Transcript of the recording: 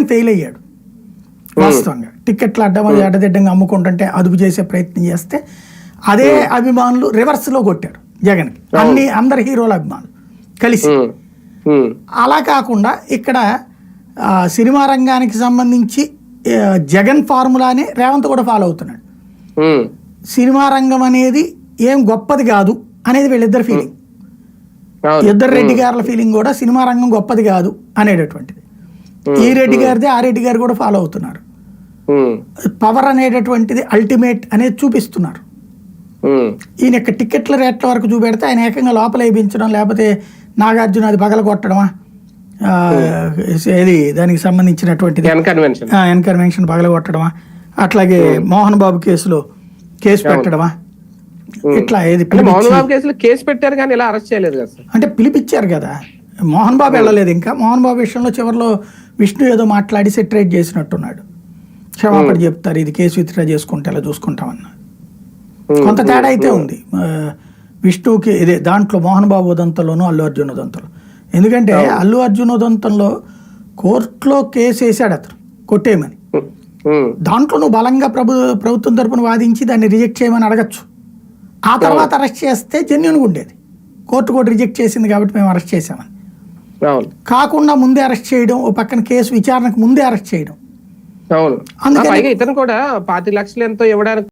Jagan fail అయ్యాడు వాస్తవంగా. టిక్కెట్లు అడ్డదిడ్డంగా అమ్ముకుంటుంటే అదుపు చేసే ప్రయత్నం చేస్తే అదే అభిమానులు రివర్స్ లో కొట్టారు జగన్కి, అందరు హీరోల అభిమానులు కలిసి. అలా కాకుండా ఇక్కడ సినిమా రంగానికి సంబంధించి జగన్ ఫార్ములానే రేవంత్ కూడా ఫాలో అవుతున్నాడు. సినిమా రంగం అనేది ఏం గొప్పది కాదు అనేది వీళ్ళిద్దరు ఫీలింగ్. ఇద్దరు రెడ్డి గారుల ఫీలింగ్ కూడా సినిమా రంగం గొప్పది కాదు అనేటటువంటిది. ఈ రెడ్డి గారిది ఆ రెడ్డి గారు కూడా ఫాలో అవుతున్నారు. పవర్ అనేటటువంటిది అల్టిమేట్ అనేది చూపిస్తున్నారు. ఈయన యొక్క టికెట్ల రేట్ల వరకు చూపెడితే ఆయన ఏకంగా లోపల వేయించడం, లేకపోతే నాగార్జున అది పగల కొట్టడమా, ఏది దానికి సంబంధించినటువంటిది ఎన్కన్వెన్షన్ పగల కొట్టడమా, అట్లాగే మోహన్ బాబు కేసులో కేసు పెట్టడమా, ఇట్లా ఏది కేసు పెట్టారు కానీ ఇలా అరెస్ట్ చేయలేదు కదా అంటే పిలిపించారు కదా. మోహన్ బాబు వెళ్ళలేదు. ఇంకా మోహన్ బాబు విషయంలో చివరిలో విష్ణు ఏదో మాట్లాడి సెటరేట్ చేసినట్టున్నాడు. క్షమాపణ చెప్తారు, ఇది కేసు విత్డ్రా చేసుకుంటే ఎలా చూసుకుంటామన్నారు. కొంత తేడా అయితే ఉంది విష్ణుకి ఇదే దాంట్లో మోహన్ బాబు ఉదంతంలోనూ అల్లు అర్జున్ ఉదంతంలో. ఎందుకంటే అల్లు అర్జున్ ఉదంతంలో కోర్టులో కేసు వేసాడు అతను కొట్టేయమని. దాంట్లో నువ్వు బలంగా ప్రభుత్వం తరపున వాదించి దాన్ని రిజెక్ట్ చేయమని అడగచ్చు. ఆ తర్వాత అరెస్ట్ చేస్తే జెన్యూన్గా ఉండేది. కోర్టు కూడా రిజెక్ట్ చేసింది కాబట్టి మేము అరెస్ట్ చేసామని కాకుండా ముందే అరెస్ట్ చేయడం, ఓ పక్కన కేసు విచారణకు ముందే అరెస్ట్ చేయడం. అందుకని ఇతను కూడా 5 లక్షలు ఎంతో ఇవ్వడానికి